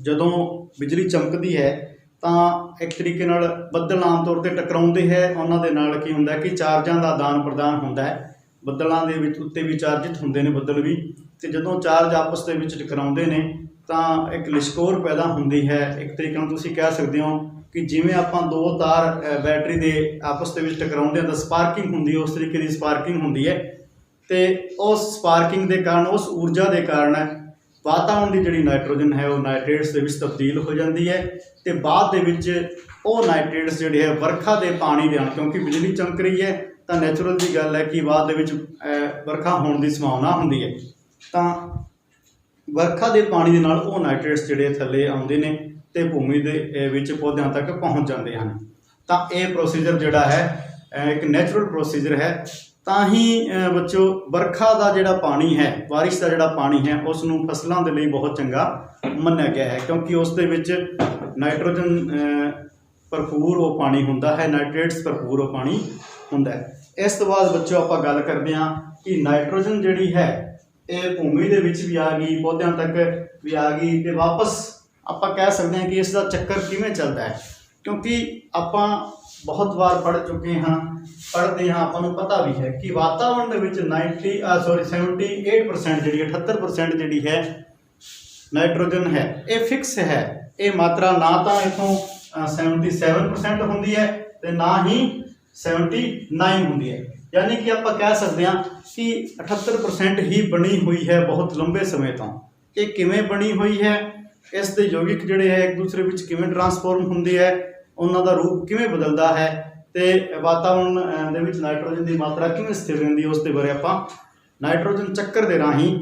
ਜਦੋਂ ਬਿਜਲੀ ਚਮਕਦੀ ਹੈ ਤਾਂ ਇੱਕ ਤਰੀਕੇ ਨਾਲ ਬੱਦਲ ਆਮ ਤੌਰ 'ਤੇ ਟਕਰਾਉਂਦੇ ਹੈ, ਉਹਨਾਂ ਦੇ ਨਾਲ ਕੀ ਹੁੰਦਾ ਕਿ ਚਾਰਜਾਂ ਦਾ ਆਦਾਨ ਪ੍ਰਦਾਨ ਹੁੰਦਾ ਹੈ। ਬੱਦਲਾਂ ਦੇ ਵਿੱਚ ਉੱਤੇ ਵੀ ਚਾਰਜਿਤ ਹੁੰਦੇ ਨੇ ਬੱਦਲ ਵੀ, ਅਤੇ ਜਦੋਂ ਚਾਰਜ ਆਪਸ ਦੇ ਵਿੱਚ ਟਕਰਾਉਂਦੇ ਨੇ ਤਾਂ ਇੱਕ ਲਿਸ਼ਕੋਰ ਪੈਦਾ ਹੁੰਦੀ ਹੈ। ਇੱਕ ਤਰੀਕੇ ਨਾਲ ਤੁਸੀਂ ਕਹਿ ਸਕਦੇ ਹੋ ਕਿ ਜਿਵੇਂ ਆਪਾਂ ਦੋ ਤਾਰ ਬੈਟਰੀ ਦੇ ਆਪਸ ਦੇ ਵਿੱਚ ਟਕਰਾਉਂਦੇ ਹਾਂ ਤਾਂ ਸਪਾਰਕਿੰਗ ਹੁੰਦੀ ਹੈ, ਉਸ ਤਰੀਕੇ ਦੀ ਸਪਾਰਕਿੰਗ ਹੁੰਦੀ ਹੈ। ਅਤੇ ਉਸ ਸਪਾਰਕਿੰਗ ਦੇ ਕਾਰਨ, ਉਸ ਊਰਜਾ ਦੇ ਕਾਰਨ ਵਾਤਾਵਰਣ ਦੀ ਜਿਹੜੀ ਨਾਈਟ੍ਰੋਜਨ ਹੈ ਉਹ ਨਾਈਟ੍ਰੇਟਸ ਦੇ ਵਿੱਚ ਤਬਦੀਲ ਹੋ ਜਾਂਦੀ ਹੈ, ਅਤੇ ਬਾਅਦ ਦੇ ਵਿੱਚ ਉਹ ਨਾਈਟ੍ਰੇਟਸ ਜਿਹੜੇ ਹੈ ਵਰਖਾ ਦੇ ਪਾਣੀ ਦੇ ਨਾਲ, ਕਿਉਂਕਿ ਬਿਜਲੀ ਚਮਕ ਰਹੀ ਹੈ ਤਾਂ ਨੈਚੁਰਲ ਦੀ ਗੱਲ ਹੈ ਕਿ ਬਾਅਦ ਦੇ ਵਿੱਚ ਵਰਖਾ ਹੋਣ ਦੀ ਸੰਭਾਵਨਾ ਹੁੰਦੀ ਹੈ, ਤਾਂ ਵਰਖਾ ਦੇ ਪਾਣੀ ਦੇ ਨਾਲ ਉਹ ਨਾਈਟ੍ਰੇਟਸ ਜਿਹੜੇ ਥੱਲੇ ਆਉਂਦੇ ਨੇ ਅਤੇ ਭੂਮੀ ਦੇ ਵਿੱਚ ਪੌਦਿਆਂ ਤੱਕ ਪਹੁੰਚ ਜਾਂਦੇ ਹਨ। ਤਾਂ ਇਹ ਪ੍ਰੋਸੀਜਰ ਜਿਹੜਾ ਹੈ ਇੱਕ ਨੈਚੁਰਲ ਪ੍ਰੋਸੀਜਰ ਹੈ। ਤਾਂ ਹੀ ਬੱਚੋ ਵਰਖਾ ਦਾ ਜਿਹੜਾ ਪਾਣੀ ਹੈ, ਬਾਰਿਸ਼ ਦਾ ਜਿਹੜਾ ਪਾਣੀ ਹੈ, ਉਸ ਨੂੰ ਫਸਲਾਂ ਦੇ ਲਈ ਬਹੁਤ ਚੰਗਾ ਮੰਨਿਆ ਗਿਆ ਹੈ, ਕਿਉਂਕਿ ਉਸ ਦੇ ਵਿੱਚ ਨਾਈਟ੍ਰੋਜਨ ਭਰਪੂਰ ਉਹ ਪਾਣੀ ਹੁੰਦਾ ਹੈ, ਨਾਈਟ੍ਰੇਟਸ ਭਰਪੂਰ ਉਹ ਪਾਣੀ ਹੁੰਦਾ ਹੈ। ਇਸ ਤੋਂ ਬਾਅਦ ਬੱਚੋ ਆਪਾਂ ਗੱਲ ਕਰਦੇ ਹਾਂ ਕਿ ਨਾਈਟ੍ਰੋਜਨ ਜਿਹੜੀ ਹੈ ਇਹ ਭੂਮੀ ਦੇ ਵਿੱਚ ਵੀ ਆ ਗਈ, ਪੌਦਿਆਂ ਤੱਕ ਵੀ ਆ ਗਈ, ਅਤੇ ਵਾਪਸ ਆਪਾਂ ਕਹਿ ਸਕਦੇ ਹਾਂ ਕਿ ਇਸ ਦਾ ਚੱਕਰ ਕਿਵੇਂ ਚੱਲਦਾ ਹੈ, ਕਿਉਂਕਿ ਆਪਾਂ ਬਹੁਤ ਵਾਰ ਪੜ੍ਹ ਚੁੱਕੇ ਹਾਂ, ਪੜ੍ਹਦੇ ਹਾਂ, ਆਪਾਂ ਨੂੰ ਪਤਾ ਵੀ ਹੈ ਕਿ ਵਾਤਾਵਰਣ ਦੇ ਵਿੱਚ 78% ਜਿਹੜੀ 78% ਜਿਹੜੀ ਹੈ ਨਾਈਟ੍ਰੋਜਨ ਹੈ ਇਹ ਫਿਕਸ ਹੈ। ਇਹ ਮਾਤਰਾ ਨਾ ਤਾਂ ਇੱਥੋਂ 77% ਹੁੰਦੀ ਹੈ ਅਤੇ ਨਾ ਹੀ 79 ਹੁੰਦੀ ਹੈ, ਯਾਨੀ ਕਿ ਆਪਾਂ ਕਹਿ ਸਕਦੇ ਹਾਂ ਕਿ 78% ਹੀ ਬਣੀ ਹੋਈ ਹੈ ਬਹੁਤ ਲੰਬੇ ਸਮੇਂ ਤੋਂ। ਇਹ ਕਿਵੇਂ ਬਣੀ ਹੋਈ ਹੈ, ਇਸ ਦੇ ਯੌਗਿਕ ਜਿਹੜੇ ਹੈ ਇੱਕ ਦੂਸਰੇ ਵਿੱਚ ਕਿਵੇਂ ਟਰਾਂਸਫਾਰਮ ਹੁੰਦੇ ਹੈ, ਉਹਨਾਂ ਦਾ ਰੂਪ ਕਿਵੇਂ ਬਦਲਦਾ ਹੈ, ਅਤੇ ਵਾਤਾਵਰਣ ਦੇ ਵਿੱਚ ਨਾਈਟ੍ਰੋਜਨ ਦੀ ਮਾਤਰਾ ਕਿਵੇਂ ਸਥਿਰ ਰਹਿੰਦੀ ਹੈ, ਉਸ ਦੇ ਬਾਰੇ ਆਪਾਂ ਨਾਈਟ੍ਰੋਜਨ ਚੱਕਰ ਦੇ ਰਾਹੀਂ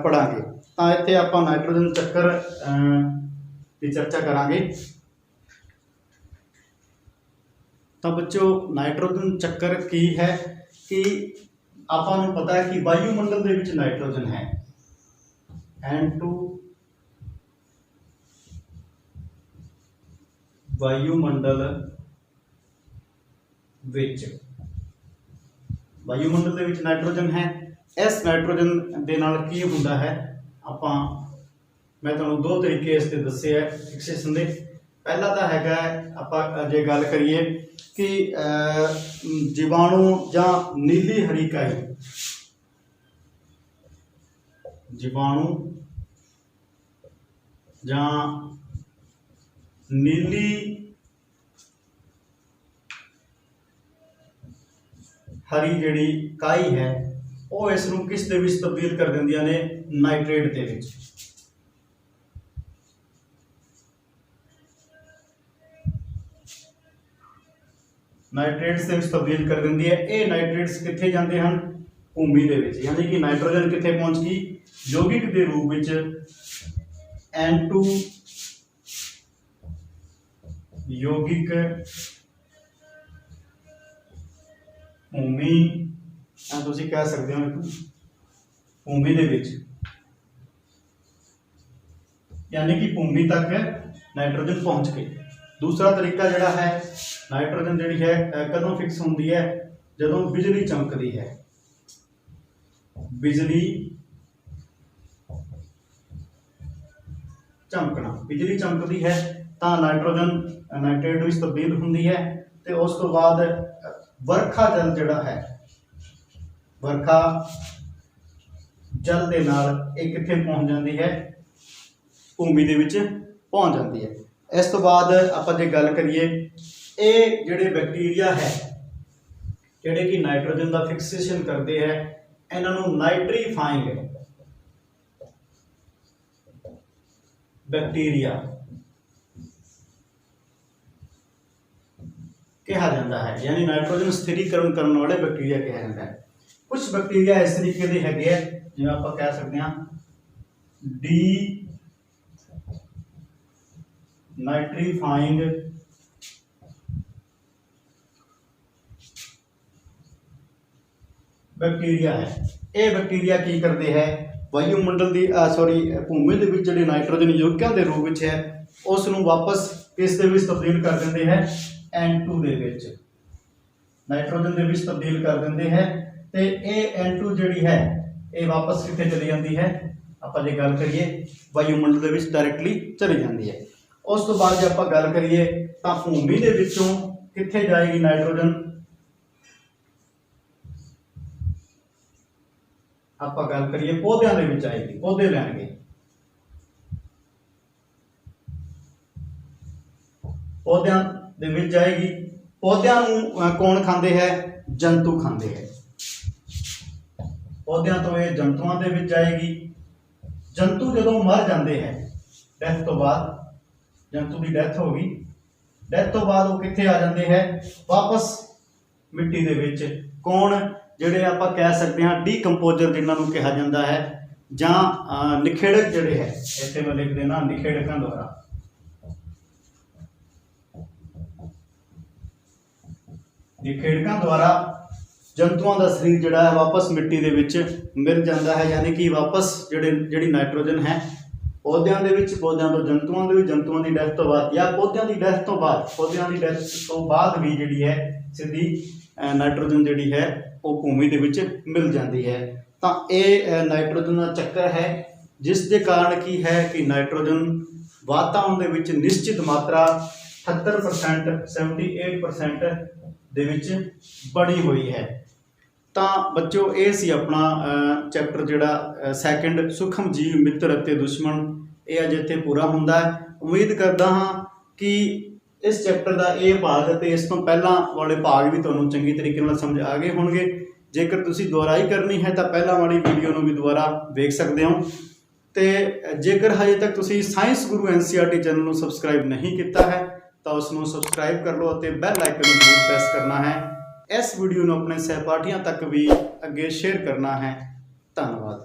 ਪੜ੍ਹਾਂਗੇ। ਤਾਂ ਇੱਥੇ ਆਪਾਂ ਨਾਈਟ੍ਰੋਜਨ ਚੱਕਰ ਦੀ ਚਰਚਾ ਕਰਾਂਗੇ। ਤਾਂ ਬੱਚੋ ਨਾਈਟ੍ਰੋਜਨ ਚੱਕਰ ਕੀ ਹੈ ਕਿ ਆਪਾਂ ਨੂੰ ਪਤਾ ਹੈ ਕਿ ਵਾਯੂਮੰਡਲ ਦੇ ਵਿੱਚ ਨਾਈਟ੍ਰੋਜਨ ਹੈ, N2 ਵਾਯੂਮੰਡਲ ਦੇ ਵਿੱਚ ਨਾਈਟ੍ਰੋਜਨ ਹੈ। ਇਸ ਨਾਈਟ੍ਰੋਜਨ ਦੇ ਨਾਲ ਕੀ ਹੁੰਦਾ ਹੈ, ਮੈਂ ਤੁਹਾਨੂੰ ਦੋ ਤਰੀਕੇ ਇਸ 'ਤੇ ਦੱਸੇ ਹੈ ਫਿਕਸੇਸ਼ਨ ਦੇ। ਪਹਿਲਾ ਤਾਂ ਹੈਗਾ ਆਪਾਂ ਜੇ ਗੱਲ ਕਰੀਏ ਕਿ ਜੀਵਾਣੂ ਜਾਂ ਨੀਲੀ ਹਰੀ ਇਕਾਈ, ਜੀਵਾਣੂ ਜਾਂ ਨੀਲੀ ਹਰੀ ਜਿਹੜੀ ਇਕਾਈ ਹੈ ਉਹ ਇਸ ਨੂੰ ਕਿਸ ਦੇ ਵਿੱਚ ਤਬਦੀਲ ਕਰ ਦਿੰਦੀਆਂ ਨੇ, ਨਾਈਟ੍ਰੇਟ ਦੇ ਵਿੱਚ। ਨਾਈਟ੍ਰੇਟਸ ਦੇ ਵਿੱਚ ਤਬਦੀਲ ਕਰ ਦਿੰਦੀ ਹੈ। ਇਹ ਨਾਈਟ੍ਰੇਟਸ ਕਿੱਥੇ ਜਾਂਦੇ ਹਨ, ਭੂਮੀ ਦੇ ਵਿੱਚ, ਯਾਨੀ ਕਿ ਨਾਈਟ੍ਰੋਜਨ ਕਿੱਥੇ ਪਹੁੰਚ ਗਈ, ਯੌਗਿਕ ਦੇ ਰੂਪ ਵਿੱਚ N2 ਯੌਗਿਕ ਭੂਮੀ, ਤੁਸੀਂ ਕਹਿ ਸਕਦੇ ਹੋ ਭੂਮੀ ਦੇ ਵਿੱਚ, यानी कि भूमि तक नाइट्रोजन पहुंच गई। दूसरा तरीका जिहड़ा है नाइट्रोजन जिहड़ी है कदों फिक्स होंदी है जदों बिजली चमकदी है। बिजली चमकना, बिजली चमकदी है तो नाइट्रोजन नाइट्रेट में तब्दील होंदी है तो उस तो बाद वर्खा जल जिहड़ा है वर्खा जल के नाल एक कित्थे पहुंच जाती है भूमि दे विच पहुंच जाती है। इस तो बाद आपां जे गल करिए ये जिहड़े बैक्टीरिया है जिहड़े कि नाइट्रोजन का फिक्सेशन करते हैं इन्हां नूं नाइट्रीफाइंग बैक्टीरिया कहा जाता है, यानी नाइट्रोजन स्थिरीकरण करने वाले बैक्टीरिया कहा जाता है। कुछ बैक्टीरिया इस तरीके के है जिवें आपां कह सकते हैं नाइट्रीफाइंग बैक्टीरिया है। ये बैक्टीरिया की करते हैं वायुमंडल की सॉरी भूमि के विच जिहड़े नाइट्रोजन यौगिकां के रूप में है उस नूं वापस किस दे विच तब्दील कर देंदे हैं N2 दे विच, नाइट्रोजन दे विच तब्दील कर देंदे हैं ते ये N2 जिहड़ी है ये वापस कित्थे चली जाती है, आपां जे गल करिए वायुमंडल दे विच डायरैक्टली चली जाती है। उस तो बाद जे आपां गल करिए तां भूमि दे विचों कित्थे जाएगी नाइट्रोजन, आपां गल करिए पौधों दे विच आएगी, पौधे लैणगे, पौधों दे विच जाएगी। पौधों नूं कौन खांदे है, जंतु खांदे है, पौधों तो ये जंतुओं दे विच जाएगी। जंतु जदों मर जाते हैं डेथ तो बाद, जंतु की डेथ हो गई, डेथ तो बाद वो कित्थे आ जाते हैं वापस मिट्टी दे विच। कौन जिहड़े आपां कह सकते हैं डीकंपोजर जिन्हां नूं कहा जाता है, जां निखेड़क जिहड़े है, इत्थे मैं लिख देना निखेड़कां द्वारा, निखेड़कां द्वारा जंतुओं का शरीर जिहड़ा है वापस मिट्टी दे विच मिल जाता है। यानी कि वापस जिहड़ी नाइट्रोजन है पौधों के विच, पौधों तो जंतुओं के, जंतुओं की डेथ तो बाद या पौधों की डेथ तो बाद, पौधों की डेथ तो बाद भी जिहड़ी है सीधी नाइट्रोजन जिहड़ी है वो भूमि दे विच मिल जाती है। तो ये नाइट्रोजन का चक्कर है जिस दे कारण की है कि नाइट्रोजन वातावरण दे विच निश्चित मात्रा 78% 78% दे विच बनी हुई है। तो बच्चों ये सी अपना चैप्टर जिहड़ा सैकेंड सूक्ष्म जीव मित्र अते दुश्मन, ये अज इत्थे पूरा हुंदा है। उम्मीद करदा हाँ कि इस चैप्टर का ये भाग ते इस तो पहला वाले भाग भी तुहानूं चंगी तरीके नाल समझ आ गए होणगे। जेकर तुसीं दोहराई करनी है तो पहला वाली वीडियो नूं भी दोबारा देख सकते हो। तो जेकर हजे तक तुसीं साइंस गुरु NCERT चैनल नूं सबसक्राइब नहीं किया है तो उसनूं सबसक्राइब कर लो और बैल आइकन नूं जरूर प्रेस करना है। इस वीडियो नूं अपने सहपाठियों तक भी अगे शेयर करना है। धन्यवाद।